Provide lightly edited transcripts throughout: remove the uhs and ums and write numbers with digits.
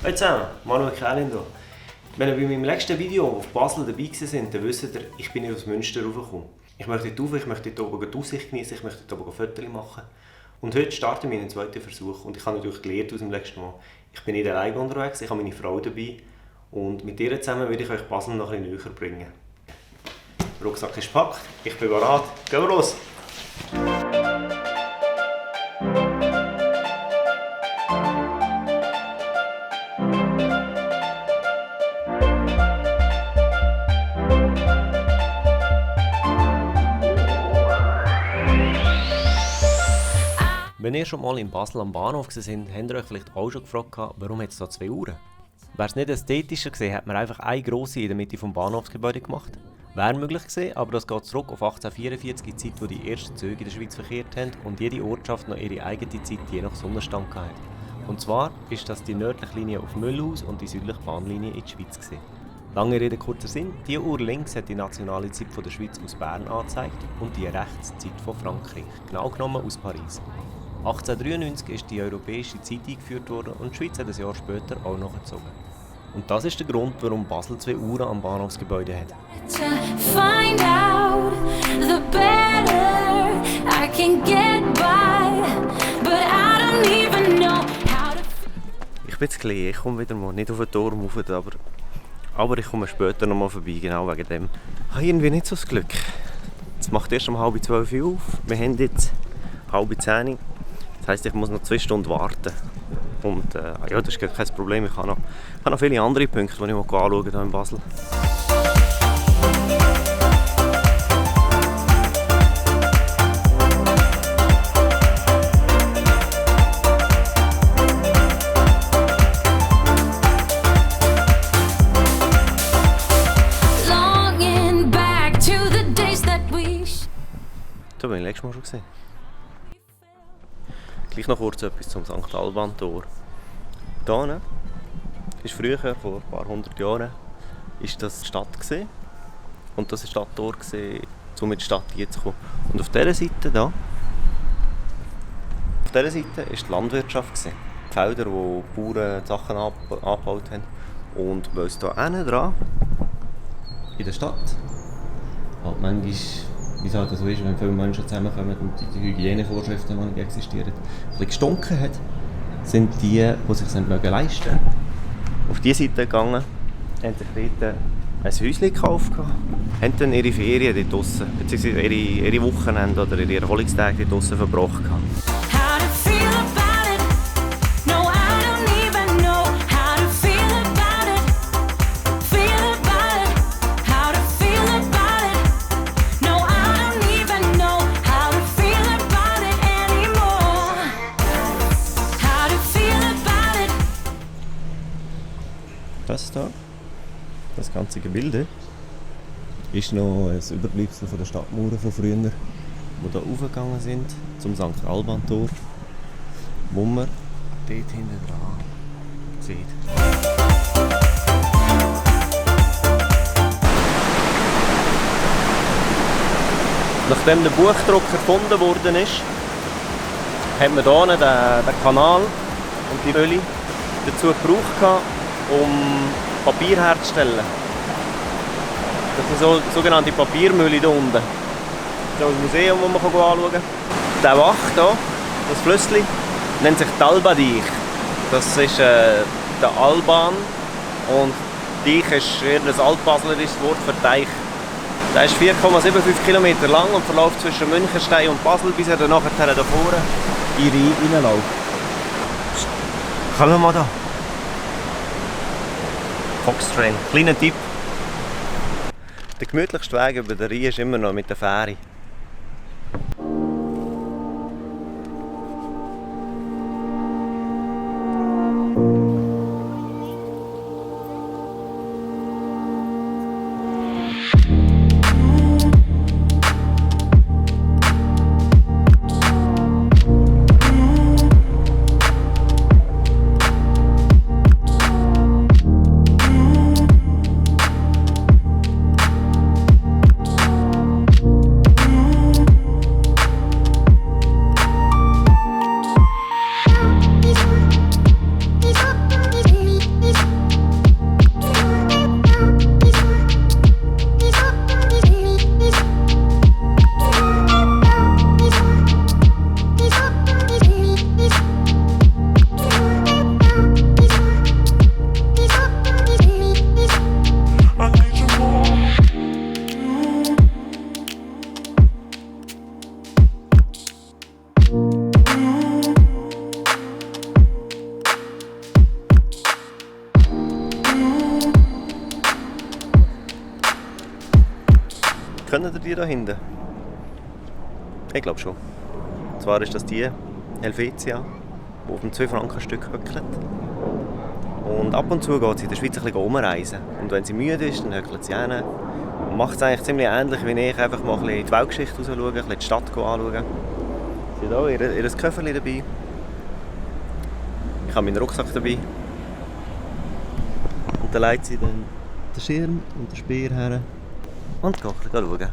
Hallo zusammen, Manuel Kählin hier. Wenn ihr bei meinem letzten Video auf Basel dabei seid, dann wisst ihr, ich bin nicht aus Münster raufgekommen. Ich möchte dort rauf, ich möchte dort oben die Aussicht genießen, ich möchte dort oben Fotos machen. Und heute starten wir einen zweiten Versuch und ich habe natürlich gelernt aus dem letzten Mal. Ich bin nicht alleine unterwegs, ich habe meine Frau dabei und mit ihr zusammen werde ich euch Basel noch ein bisschen näher bringen. Der Rucksack ist gepackt, ich bin bereit, gehen wir los! Wenn ihr schon mal in Basel am Bahnhof seid, habt ihr euch vielleicht auch schon gefragt, warum es da 2 Uhren? Wäre es nicht ästhetischer gewesen, hätte man einfach eine grosse in der Mitte des Bahnhofsgebäudes gemacht. Wäre möglich gewesen, aber das geht zurück auf 1844, die Zeit, wo die ersten Züge in der Schweiz verkehrt haben und jede Ortschaft noch ihre eigene Zeit je nach Sonnenstand hatte. Und zwar ist das die nördliche Linie auf Müllhaus und die südliche Bahnlinie in die Schweiz gewesen. Lange Rede, kurzer Sinn, die Uhr links hat die nationale Zeit von der Schweiz aus Bern angezeigt und die rechts die Zeit von Frankreich, genau genommen aus Paris. 1893 ist die europäische Zeit eingeführt worden und die Schweiz hat ein Jahr später auch nachgezogen. Und das ist der Grund, warum Basel 2 Uhren am Bahnhofsgebäude hat. Ich bin zu klein, ich komme wieder mal nicht auf den Turm rauf, aber ich komme später noch mal vorbei, genau wegen dem. Ich habe irgendwie nicht so das Glück. Es macht erst um 11:30 auf, wir haben jetzt 9:30. Das heisst, ich muss noch 2 Stunden warten. Und ja, das ist kein Problem. Ich habe noch viele andere Punkte, die ich anschauen hier in Basel. Da bin ich letztes Mal schon gesehen. Gleich noch kurz etwas zum St. Alban-Tor. Hier war früher, vor ein paar 100 Jahren, ist das die Stadt gewesen. Und das war das Stadttor, um in die Stadt zu kommen. Und auf dieser Seite hier, war die Landwirtschaft gewesen. Die Felder, wo die Bauern die Sachen angebaut haben. Und weil es hier hinten dran, in der Stadt, halt manchmal, wie es halt so ist, wenn viele Menschen zusammenkommen und die Hygienevorschriften, die nicht existieren, ein bisschen gestunken hat, sind die sich es nicht leisten konnten, auf diese Seite gegangen, haben sich dort ein Häuschen gekauft, haben dann ihre Ferien dort draussen, beziehungsweise ihre Wochenende oder ihre Erholungstage dort draussen verbracht. Das hier, das ganze Gebilde, ist noch ein Überbleibsel von der Stadtmauern von früher, die hier raufgegangen sind zum St. Alban-Tor, wo man dort hinten dran sieht. Nachdem der Buchdruck erfunden worden ist, hat man hier den Kanal und die Rölle dazu gebraucht, um Papier herzustellen. Das ist eine sogenannte Papiermühle hier unten. Das ist ein Museum, das man anschauen kann. Der Bach hier, das Flüssli, nennt sich Talbadeich. Das ist der Alban und Deich ist eher ein altbaslerisches Wort für Teich. Der ist 4,75 Kilometer lang und verläuft zwischen Münchenstein und Basel, bis er dann nachher hier vorne in den Rhein hineinläuft. Kommen wir mal da. Foxtrail. Kleiner Tipp. Der gemütlichste Weg über den Rhein ist immer noch mit der Fähre. Kennen ihr die da hinten? Ich glaube schon. Und zwar ist das die Helvetia, die auf dem 2-Franken-Stück hückelt. Und ab und zu geht sie in der Schweiz ein bisschen rumreisen. Und wenn sie müde ist, dann hückelt sie hin. Und macht es eigentlich ziemlich ähnlich wie ich, einfach mal ein bisschen in die Weltgeschichte rausschauen, ein bisschen die Stadt anschauen. Sie hat auch ihr Köfferchen dabei. Ich habe meinen Rucksack dabei. Und dann legt sie dann den Schirm und den Speer her und geht ein bisschen schauen.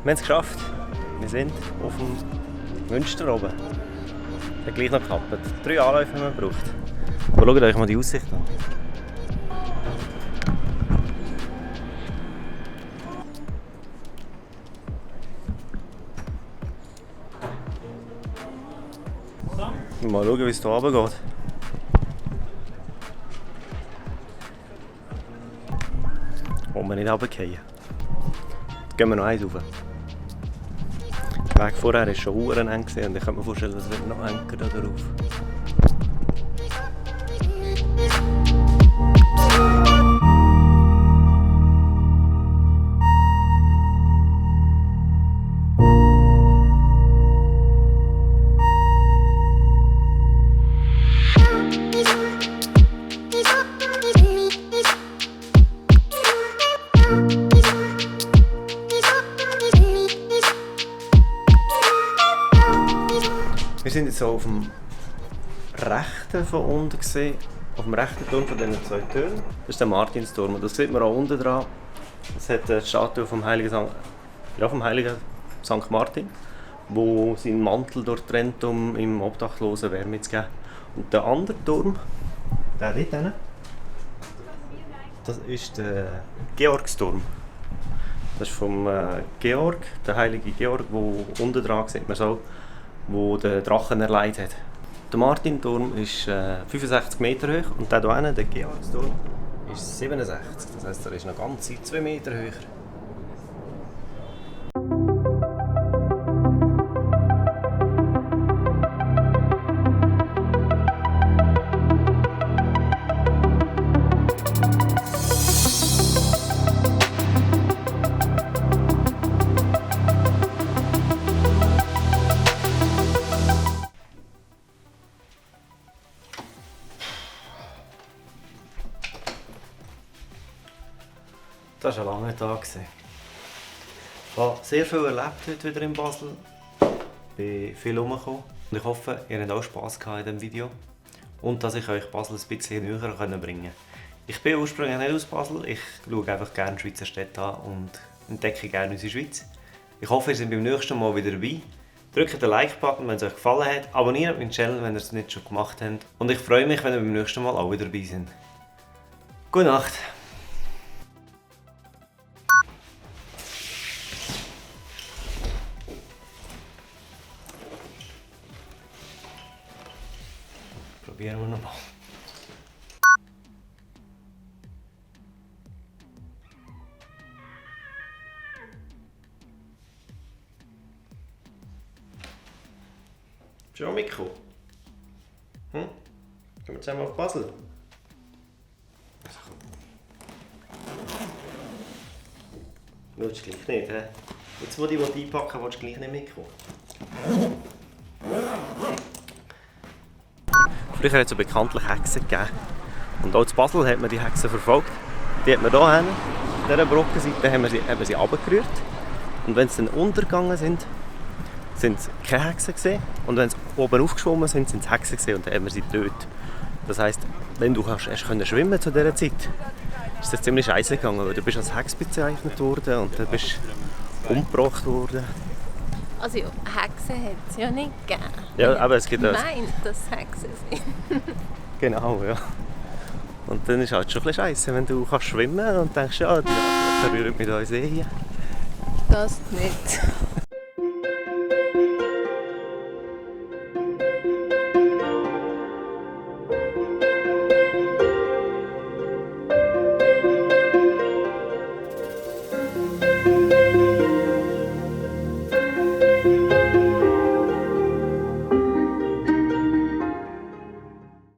Wir haben es geschafft. Wir sind auf dem Münster oben. Es hat gleich noch geklappt. 3 Anläufe haben wir gebraucht. Aber schaut euch mal die Aussicht an. Mal schauen, wie es hier runter geht. Wollen wir nicht runterfallen. Jetzt gehen wir noch eins rauf. Der Weg vorher war schon eng und ich könnte mir vorstellen, es wird noch enger da drauf. Wir sind jetzt so auf dem rechten von unten gesehen, auf dem rechten Turm von diesen 2 Türmen. Das ist der Martinsturm und das sieht man auch unten dran. Das hat die Statue vom heiligen St. Martin, der seinen Mantel durchtrennt, um im Obdachlosen Wärme zu geben. Und der andere Turm, der dort hinten, das ist der Georgsturm. Das ist vom Georg, der heilige Georg, der unten dran sieht man so, wo der Drachen erleidet hat. Der Martinturm ist 65 Meter hoch und der hier hinten, der Georgsturm, ist 67. Das heisst, er ist noch ganze 2 Meter höher. Das war ein langer Tag. Ich habe sehr viel erlebt heute wieder in Basel. Ich bin viel herumgekommen. Und ich hoffe, ihr habt auch Spass gehabt in diesem Video. Und dass ich euch Basel ein bisschen näher bringen konnte. Ich bin ursprünglich nicht aus Basel. Ich schaue einfach gerne Schweizer Städte an und entdecke gerne unsere Schweiz. Ich hoffe, ihr seid beim nächsten Mal wieder dabei. Drückt den Like-Button, wenn es euch gefallen hat. Abonniert meinen Channel, wenn ihr es nicht schon gemacht habt. Und ich freue mich, wenn ihr beim nächsten Mal auch wieder dabei seid. Gute Nacht! Probieren wir nochmal. Bist du auch mitgekommen? Gehen wir zusammen auf Basel? Willst du gleich nicht, hä? Jetzt, wo die einpacken willst du gleich nicht mitkommen. Früher hat es ja bekanntlich Hexen gegeben. Und auch in Basel hat man die Hexen verfolgt. Die hat man hier hin, an dieser Brockenseite haben wir sie runtergerührt. Und wenn sie dann untergegangen sind es keine Hexen gesehen. Und wenn sie oben aufgeschwommen sind es Hexen gesehen und dann haben wir sie getötet. Das heisst, wenn du hast schwimmen zu dieser Zeit, ist das ziemlich scheiße gegangen, weil du bist als Hex bezeichnet worden und dann bist du umgebracht worden. Also Hexen hat es ja nicht gegeben. Ja, aber es gibt meint, dass es Hexen sind. Genau, ja. Und dann ist es halt schon ein bisschen scheiße, wenn du schwimmen kannst und denkst, ja, die rühren mit uns eh hier. Das nicht.